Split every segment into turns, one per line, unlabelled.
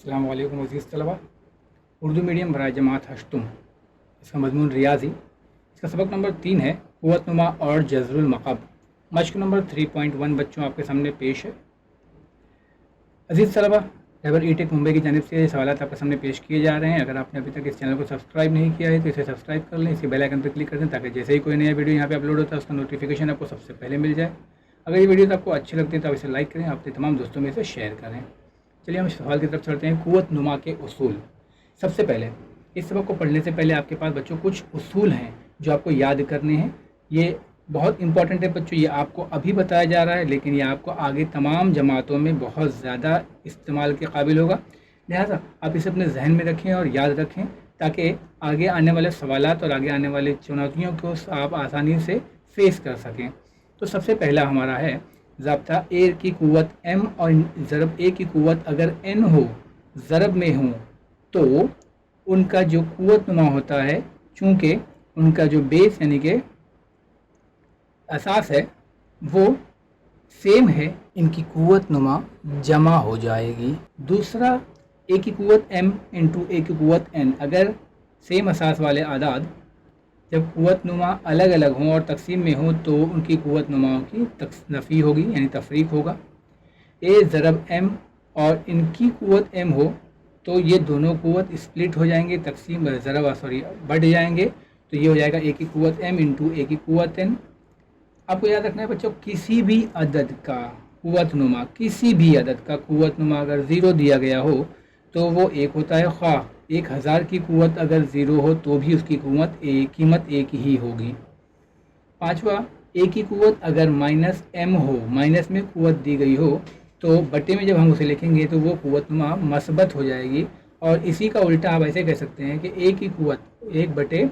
अस्सलाम वालेकुम अज़ीज़ तलबा। उर्दू मीडियम बराए जमात हश्तुम, इसका मज़मून रियाज़ी, इसका सबक नंबर 3 है क़ुव्वतनुमा और जज़रुल मक़ब। मश्क नंबर 3.1 बच्चों आपके सामने पेश है। अज़ीज़ तलबा, लेबर ई-टेक मुंबई की जानिब से सवालात आपके सामने पेश किए जा रहे हैं। अगर आपने अभी तक इस चैनल को सब्सक्राइब नहीं किया है तो इसे सब्सक्राइब कर लें, इसके बेल आइकन पर क्लिक कर दें ताकि जैसे ही कोई नया वीडियो यहाँ पे अपलोड होता है उसका नोटिफिकेशन आपको सबसे पहले मिल जाए। अगर ये वीडियो आपको अच्छी लगती है तो आप इसे लाइक करें, अपने तमाम दोस्तों में इसे शेयर करें। चलिए हम सवाल की तरफ चलते हैं। क़ुव्वतनुमा के उसूल। सबसे पहले इस सबक को पढ़ने से पहले आपके पास बच्चों कुछ उसूल हैं जो आपको याद करने हैं। ये बहुत इंपॉर्टेंट है बच्चों, ये आपको अभी बताया जा रहा है लेकिन ये आपको आगे तमाम जमातों में बहुत ज़्यादा इस्तेमाल के काबिल होगा। लिहाजा आप इसे अपने जहन में रखें और याद रखें ताकि आगे आने वाले सवालात और आगे आने वाली चुनौतियों को आप आसानी से फेस कर सकें। तो सबसे पहला हमारा है ज़ाब्ता ए की क़ुव्वत m और ज़रब ए की क़ुव्वत अगर n हो, ज़रब में हो, तो उनका जो क़ुव्वतनुमा होता है, चूँकि उनका जो बेस यानी कि असास है वो सेम है, इनकी क़ुव्वतनुमा जमा हो जाएगी। दूसरा, ए की क़ुव्वत m इंटू ए की क़ुव्वत n, अगर सेम असास वाले आदाद जब क़ुव्वतनुमा अलग अलग हों और तकसीम में हो तो उनकी क़ुव्वतनुमाओं की नफ़ी होगी यानी तफरीक होगा। ए ज़रब m और इनकी क़ुव्वत m हो तो ये दोनों क़ुव्वत स्प्लिट हो जाएंगे, तकसीम बढ़ जाएंगे, तो ये हो जाएगा ए की क़ुव्वत m इंटू ए की क़ुव्वत n। आपको याद रखना है बच्चों, किसी भी अदद का क़ुव्वतनुमा, किसी भी अदद का क़ुव्वतनुमा अगर 0 दिया गया हो तो वो एक होता है। ख्वाह 1000 की क़ुव्वत अगर 0 हो तो भी उसकी कीमत एक ही होगी। पाँचवा, ए की क़ुव्वत अगर -m हो, माइनस में क़ुव्वत दी गई हो तो बटे में जब हम उसे लिखेंगे तो वो क़ुव्वतनुमा मस्बत हो जाएगी। और इसी का उल्टा आप ऐसे कह सकते हैं कि ए की क़ुव्वत 1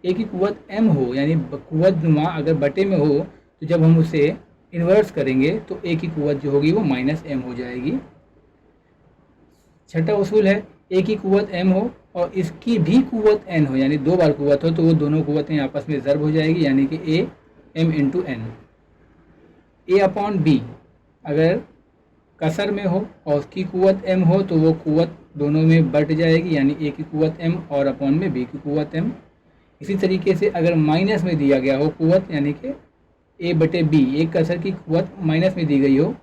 ए की क़ुव्वत m हो, यानी क़ुव्वतनुमा अगर बटे में हो तो जब हम उसे इन्वर्स करेंगे तो ए की क़ुव्वत जो होगी वो -m हो जाएगी। छठा उसूल है ए की क़ुव्वत m हो और इसकी भी क़ुव्वत n हो, यानी 2 बार क़ुव्वत हो तो वो दोनों क़ुव्वतें आपस में ज़र्ब हो जाएगी, यानी कि ए m into n। a upon b अगर कसर में हो और उसकी क़ुव्वत m हो तो वो क़ुव्वत दोनों में बढ़ जाएगी, यानी a की क़ुव्वत m और अपॉन में b की क़ुव्वत m। इसी तरीके से अगर माइनस में दिया गया हो क़ुव्वत, यानी कि a बटे b, एक कसर की क़ुव्वत माइनस में दी गई हो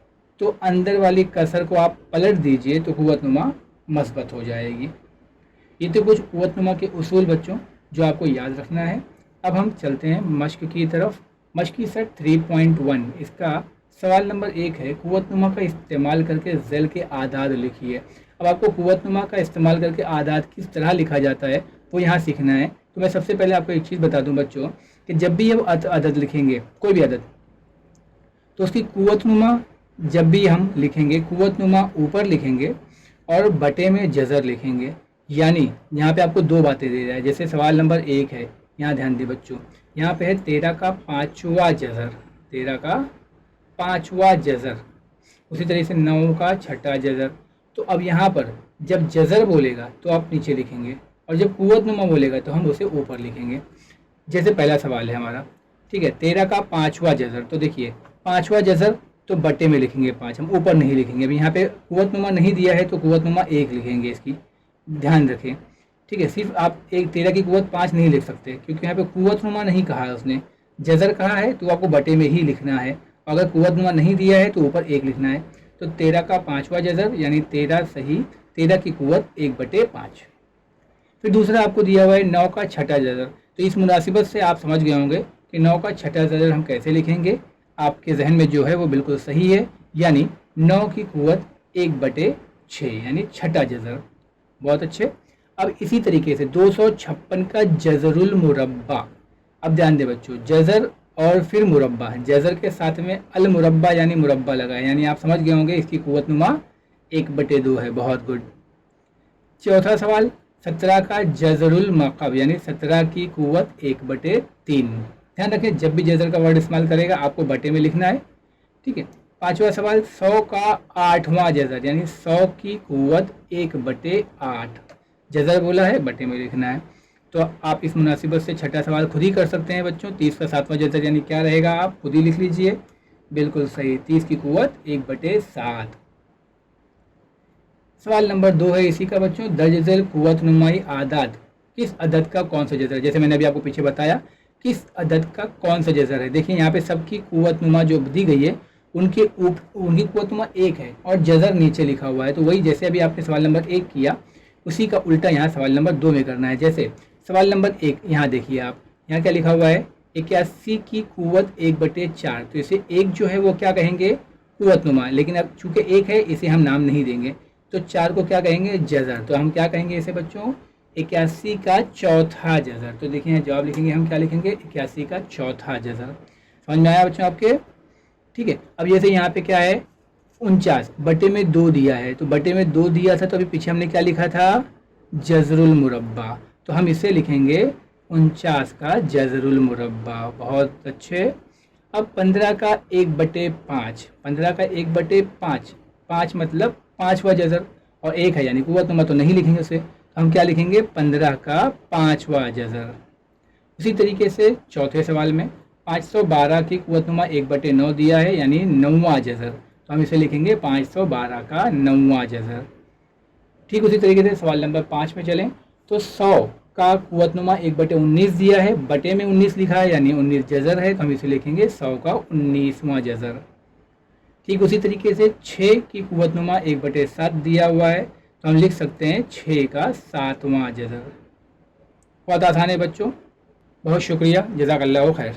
तो अंदर वाली कसर को आप पलट दीजिए तो क़ुव्वतनुमा मस्बत हो जाएगी। ये तो कुछ क़ुव्वतनुमा के उसूल बच्चों जो आपको याद रखना है। अब हम चलते हैं मश्क की तरफ। मश्क की सेट 3.1, इसका सवाल नंबर 1 है क़ुव्वतनुमा का इस्तेमाल करके ज़ैल के आदाद लिखिए। अब आपको क़ुव्वतनुमा का इस्तेमाल करके आदाद किस तरह लिखा जाता है वो यहाँ सीखना है। तो मैं सबसे पहले आपको एक चीज़ बता दूँ बच्चों कि जब भी हम अदद लिखेंगे, कोई भी अदद, तो उसकी क़ुव्वतनुमा जब भी हम लिखेंगे, क़ुव्वतनुमा ऊपर लिखेंगे और बटे में जज़र लिखेंगे। यानी यहाँ पे आपको 2 बातें दे रहा है। जैसे सवाल नंबर 1 है, यहाँ ध्यान दें बच्चों, यहाँ पे है 13 का 5वां जज़र, 13 का 5वां जज़र, उसी तरह से 9 का 6ठा जज़र। तो अब यहाँ पर जब जज़र बोलेगा तो आप नीचे लिखेंगे और जब क़ुव्वतनुमा बोलेगा तो हम उसे ऊपर लिखेंगे। जैसे पहला सवाल है हमारा, ठीक है, 13 का 5वां जज़र, तो देखिए 5वां जज़र तो बटे में लिखेंगे 5, हम ऊपर नहीं लिखेंगे। अभी यहाँ पे क़ुव्वतनुमा नहीं दिया है तो क़ुव्वतनुमा 1 लिखेंगे, इसकी ध्यान रखें, ठीक है। सिर्फ आप 13 की क़ुव्वत 5 नहीं लिख सकते क्योंकि यहाँ पे क़ुव्वतनुमा नहीं कहा है, उसने जज़र कहा है तो आपको बटे में ही लिखना है। अगर क़ुव्वतनुमा नहीं दिया है तो ऊपर 1 लिखना है। तो 13 का 5वां जज़र यानी 13 सही, 13 की क़ुव्वत 1/5। फिर दूसरा आपको दिया हुआ है 9 का 6ठा जज़र। तो इस मुनासिबत से आप समझ गए होंगे कि 9 का 6ठा जज़र हम कैसे लिखेंगे। आपके जहन में जो है वो बिल्कुल सही है, यानी 9 की क़ुव्वत 1/6 यानी 6ठा जज़र। बहुत अच्छे। अब इसी तरीके से 256 का जज़रुल मुरब्बा। अब ध्यान दें बच्चों, जज़र और फिर मुरब्बा, जज़र के साथ में अल मुरब्बा यानी मुरब्बा लगा है, यानी आप समझ गए होंगे इसकी क़ुव्वतनुमा 1/2 है। बहुत गुड। चौथा सवाल 17 का जज़रुल मक़ब यानी 17 की क़ुव्वत 1/3। ध्यान रखें, जब भी जज़र का वर्ड इस्तेमाल करेगा आपको बटे में लिखना है, ठीक है। पाँचवा सवाल 100 का 8वां जज़र यानी 100 की क़ुव्वत 1/8, जज़र बोला है बटे में लिखना है। तो आप इस मुनासिबत से छठा सवाल खुद ही कर सकते हैं बच्चों। 30 का 7वां जज़र यानी क्या रहेगा, आप खुद ही लिख लीजिए। बिल्कुल सही, 30 की क़ुव्वत 1/7। सवाल नंबर 2 है इसी का बच्चों, दर्ज झेल कुव्वत नुमाई आदाद किस अदद का कौन सा जज़र है। जैसे मैंने अभी आपको पीछे बताया किस अदद का कौन सा जज़र है। देखिए यहाँ पे सबकी कुव्वत नुमा जो दी गई है उनकी कुव्वत नुमा 1 है और जज़र नीचे लिखा हुआ है। तो वही जैसे अभी आपने सवाल नंबर 1 किया उसी का उल्टा यहाँ सवाल नंबर 2 में करना है। जैसे सवाल नंबर 1 यहाँ देखिए आप, यहाँ क्या लिखा हुआ है 81 की कुव्वत 1/4। तो इसे 1 जो है वो क्या कहेंगे कुव्वत नुमा, लेकिन अब चूंकि 1 है इसे हम नाम नहीं देंगे तो 4 को क्या कहेंगे जज़र। तो हम क्या कहेंगे इसे बच्चों 81 का चौथा जज़र। तो देखिए जवाब लिखेंगे हम क्या लिखेंगे 81 का चौथा जज़र। समझ में आया बच्चों आपके? ठीक है। अब जैसे यहाँ पे क्या है 49 बटे में 2 दिया है, तो बटे में 2 दिया था तो अभी पीछे हमने क्या लिखा था जज़रुल मुरब्बा, तो हम इसे लिखेंगे 49 का जज़रुल मुरब्बा। बहुत अच्छे। अब 15 का 1/5, 15 का 1/5, 5 मतलब 5वां जज़र और 1 है यानी कुव्वत नुमा तो नहीं लिखेंगे उसे, तो हम क्या लिखेंगे 15 का 5वां जज़र। उसी तरीके से चौथे सवाल में 512 की कुव्वत नुमा 1/9 दिया है यानी 9वां जज़र, तो हम इसे लिखेंगे 512 का 9वां जज़र। ठीक उसी तरीके से सवाल नंबर 5 में चलें तो 100 का कुव्वत नुमा 1/19 दिया है, बटे में 19 लिखा है यानी 19 जज़र है, तो हम इसे लिखेंगे 100 का 19वां जज़र। ठीक उसी तरीके से 6 की कुव्वत नुमा 1/7 दिया हुआ है, तो हम लिख सकते हैं 6 का 7वां जज़र। बहुत आसान है बच्चों, बहुत शुक्रिया, जज़ाकल्लाहु खैर।